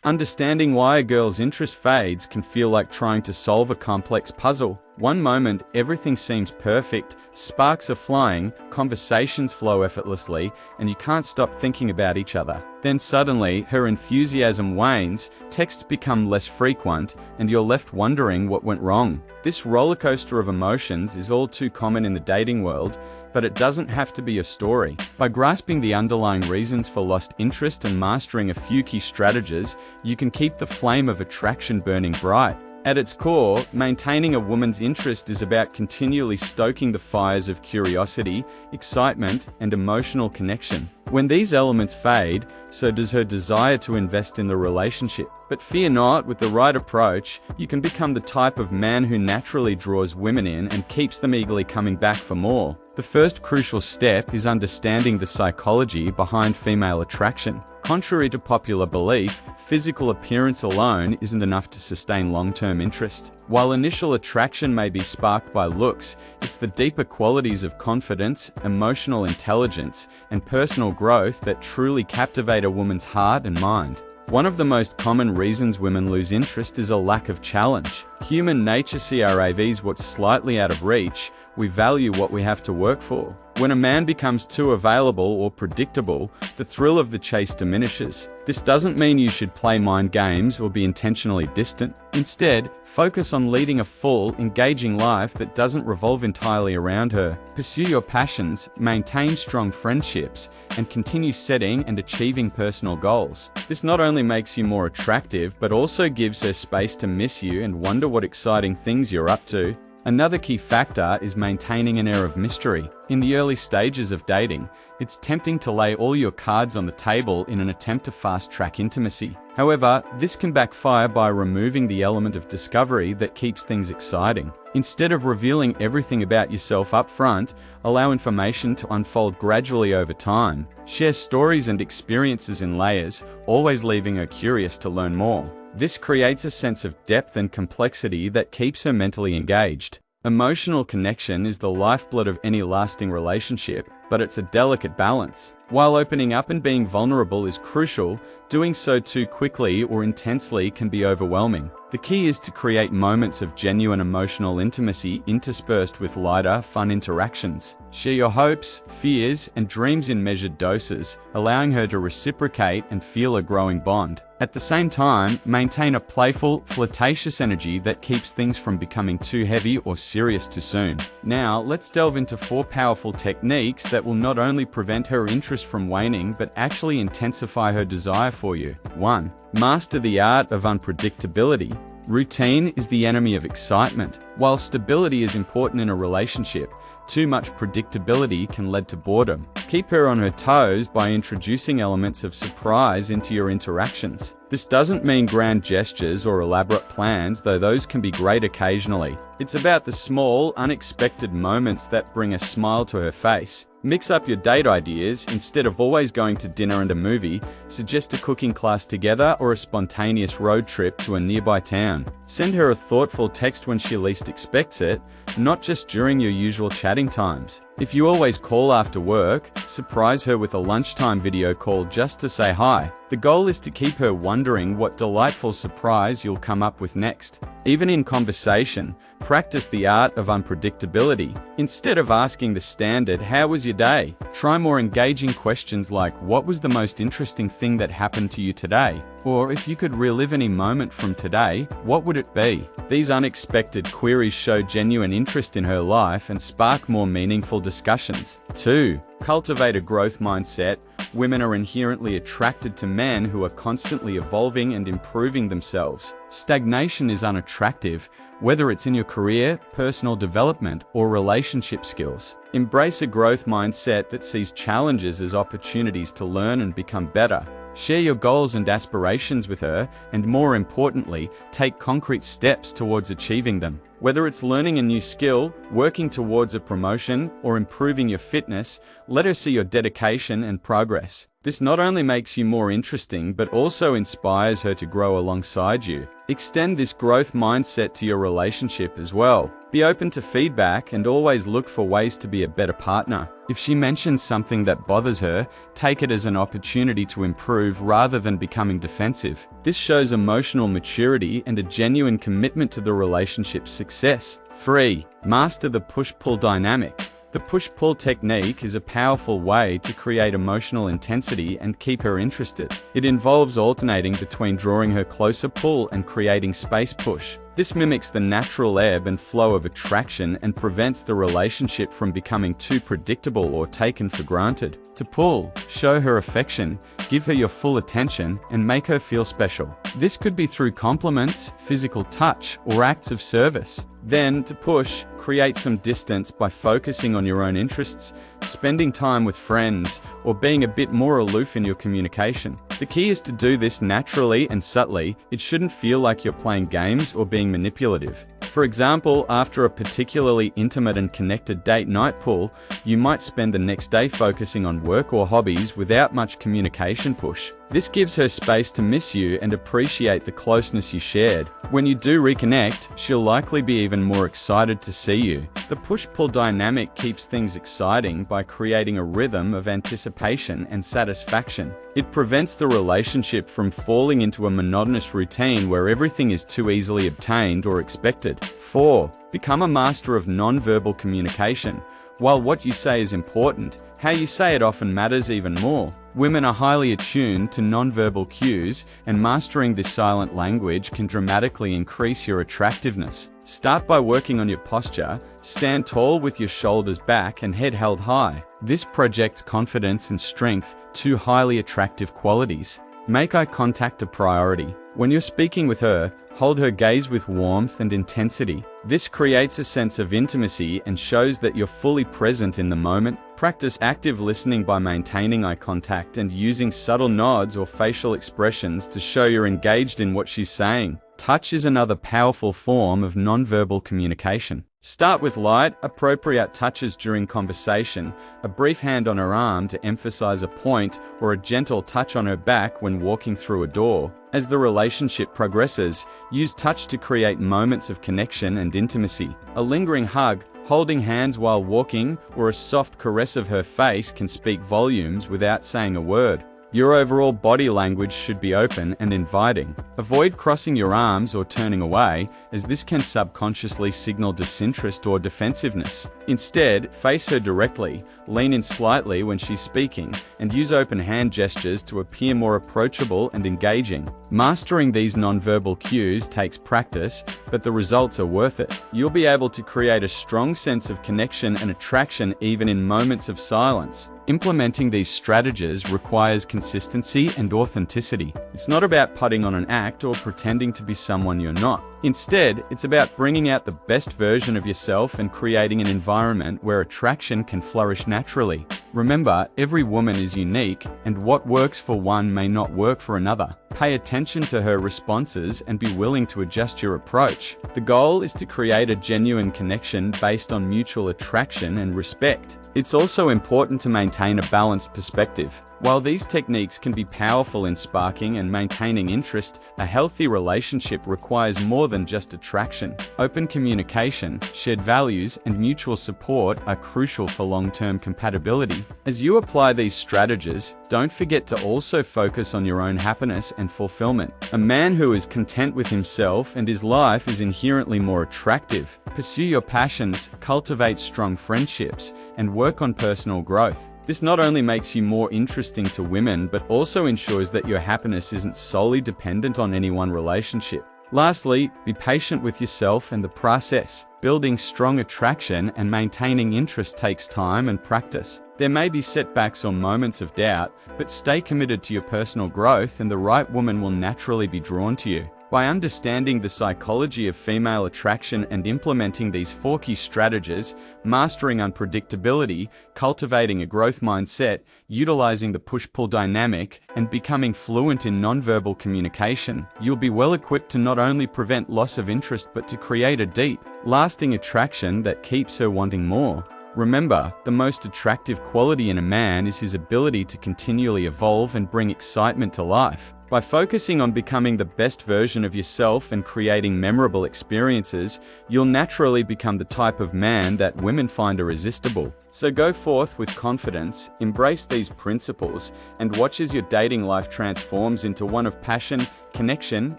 Understanding why a girl's interest fades can feel like trying to solve a complex puzzle. One moment, everything seems perfect, sparks are flying, conversations flow effortlessly, and you can't stop thinking about each other. Then suddenly, her enthusiasm wanes, texts become less frequent, and you're left wondering what went wrong. This rollercoaster of emotions is all too common in the dating world, but it doesn't have to be a story. By grasping the underlying reasons for lost interest and mastering a few key strategies, you can keep the flame of attraction burning bright. At its core, maintaining a woman's interest is about continually stoking the fires of curiosity, excitement, and emotional connection. When these elements fade, so does her desire to invest in the relationship. But fear not, with the right approach, you can become the type of man who naturally draws women in and keeps them eagerly coming back for more. The first crucial step is understanding the psychology behind female attraction. Contrary to popular belief, physical appearance alone isn't enough to sustain long-term interest. While initial attraction may be sparked by looks, it's the deeper qualities of confidence, emotional intelligence, and personal growth that truly captivate a woman's heart and mind. One of the most common reasons women lose interest is a lack of challenge. Human nature craves what's slightly out of reach. We value what we have to work for. When a man becomes too available or predictable, the thrill of the chase diminishes. This doesn't mean you should play mind games or be intentionally distant. Instead, focus on leading a full, engaging life that doesn't revolve entirely around her. Pursue your passions, maintain strong friendships, and continue setting and achieving personal goals. This not only makes you more attractive, but also gives her space to miss you and wonder what exciting things you're up to. Another key factor is maintaining an air of mystery. In the early stages of dating, it's tempting to lay all your cards on the table in an attempt to fast-track intimacy. However, this can backfire by removing the element of discovery that keeps things exciting. Instead of revealing everything about yourself up front, allow information to unfold gradually over time. Share stories and experiences in layers, always leaving her curious to learn more. This creates a sense of depth and complexity that keeps her mentally engaged. Emotional connection is the lifeblood of any lasting relationship, but it's a delicate balance. While opening up and being vulnerable is crucial, doing so too quickly or intensely can be overwhelming. The key is to create moments of genuine emotional intimacy interspersed with lighter, fun interactions. Share your hopes, fears, and dreams in measured doses, allowing her to reciprocate and feel a growing bond. At the same time, maintain a playful, flirtatious energy that keeps things from becoming too heavy or serious too soon. Now, let's delve into 4 powerful techniques that will not only prevent her interest from waning, but actually intensify her desire for you. 1. Master the art of unpredictability. Routine is the enemy of excitement. While stability is important in a relationship, too much predictability can lead to boredom. Keep her on her toes by introducing elements of surprise into your interactions. This doesn't mean grand gestures or elaborate plans, though those can be great occasionally. It's about the small, unexpected moments that bring a smile to her face. Mix up your date ideas. Instead of always going to dinner and a movie, suggest a cooking class together or a spontaneous road trip to a nearby town. Send her a thoughtful text when she least expects it, not just during your usual chatting times. If you always call after work, surprise her with a lunchtime video call just to say hi. The goal is to keep her wondering what delightful surprise you'll come up with next. Even in conversation, practice the art of unpredictability. Instead of asking the standard, "How was your day?" try more engaging questions like, "What was the most interesting thing that happened to you today?" Or, "If you could relive any moment from today, what would it be?" These unexpected queries show genuine interest in her life and spark more meaningful discussions. 2. Cultivate a growth mindset. Women are inherently attracted to men who are constantly evolving and improving themselves. Stagnation is unattractive, whether it's in your career, personal development, or relationship skills. Embrace a growth mindset that sees challenges as opportunities to learn and become better. Share your goals and aspirations with her, and more importantly, take concrete steps towards achieving them. Whether it's learning a new skill, working towards a promotion, or improving your fitness, let her see your dedication and progress. This not only makes you more interesting, but also inspires her to grow alongside you. Extend this growth mindset to your relationship as well. Be open to feedback and always look for ways to be a better partner. If she mentions something that bothers her, take it as an opportunity to improve rather than becoming defensive. This shows emotional maturity and a genuine commitment to the relationship's success. 3. Master the push-pull dynamic. The push-pull technique is a powerful way to create emotional intensity and keep her interested. It involves alternating between drawing her closer pull and creating space push. This mimics the natural ebb and flow of attraction and prevents the relationship from becoming too predictable or taken for granted. To pull, show her affection, give her your full attention, and make her feel special. This could be through compliments, physical touch, or acts of service. Then, to push, create some distance by focusing on your own interests, spending time with friends, or being a bit more aloof in your communication. The key is to do this naturally and subtly. It shouldn't feel like you're playing games or being manipulative. For example, after a particularly intimate and connected date night pull, you might spend the next day focusing on work or hobbies without much communication push. This gives her space to miss you and appreciate the closeness you shared. When you do reconnect, she'll likely be even more excited to see you. The push-pull dynamic keeps things exciting by creating a rhythm of anticipation and satisfaction. It prevents the relationship from falling into a monotonous routine where everything is too easily obtained or expected. 4. Become a master of non-verbal communication. While what you say is important, how you say it often matters even more. Women are highly attuned to non-verbal cues, and mastering this silent language can dramatically increase your attractiveness. Start by working on your posture. Stand tall with your shoulders back and head held high. This projects confidence and strength, two highly attractive qualities. Make eye contact a priority. When you're speaking with her, hold her gaze with warmth and intensity. This creates a sense of intimacy and shows that you're fully present in the moment. Practice active listening by maintaining eye contact and using subtle nods or facial expressions to show you're engaged in what she's saying. Touch is another powerful form of nonverbal communication. Start with light, appropriate touches during conversation, a brief hand on her arm to emphasize a point, or a gentle touch on her back when walking through a door. As the relationship progresses, use touch to create moments of connection and intimacy. A lingering hug, holding hands while walking, or a soft caress of her face can speak volumes without saying a word. Your overall body language should be open and inviting. Avoid crossing your arms or turning away, as this can subconsciously signal disinterest or defensiveness. Instead, face her directly, lean in slightly when she's speaking, and use open hand gestures to appear more approachable and engaging. Mastering these nonverbal cues takes practice, but the results are worth it. You'll be able to create a strong sense of connection and attraction even in moments of silence. Implementing these strategies requires consistency and authenticity. It's not about putting on an act or pretending to be someone you're not. Instead, it's about bringing out the best version of yourself and creating an environment where attraction can flourish naturally. Remember, every woman is unique, and what works for one may not work for another. Pay attention to her responses and be willing to adjust your approach. The goal is to create a genuine connection based on mutual attraction and respect. It's also important to maintain a balanced perspective. While these techniques can be powerful in sparking and maintaining interest, a healthy relationship requires more than just attraction. Open communication, shared values, and mutual support are crucial for long-term compatibility. As you apply these strategies, don't forget to also focus on your own happiness and fulfillment. A man who is content with himself and his life is inherently more attractive. Pursue your passions, cultivate strong friendships, and work on personal growth. This not only makes you more interesting to women, but also ensures that your happiness isn't solely dependent on any one relationship. Lastly, be patient with yourself and the process. Building strong attraction and maintaining interest takes time and practice. There may be setbacks or moments of doubt, but stay committed to your personal growth and the right woman will naturally be drawn to you. By understanding the psychology of female attraction and implementing these 4 key strategies, mastering unpredictability, cultivating a growth mindset, utilizing the push-pull dynamic, and becoming fluent in nonverbal communication, you'll be well equipped to not only prevent loss of interest but to create a deep, lasting attraction that keeps her wanting more. Remember, the most attractive quality in a man is his ability to continually evolve and bring excitement to life. By focusing on becoming the best version of yourself and creating memorable experiences, you'll naturally become the type of man that women find irresistible. So go forth with confidence, embrace these principles, and watch as your dating life transforms into one of passion, connection,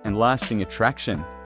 and lasting attraction.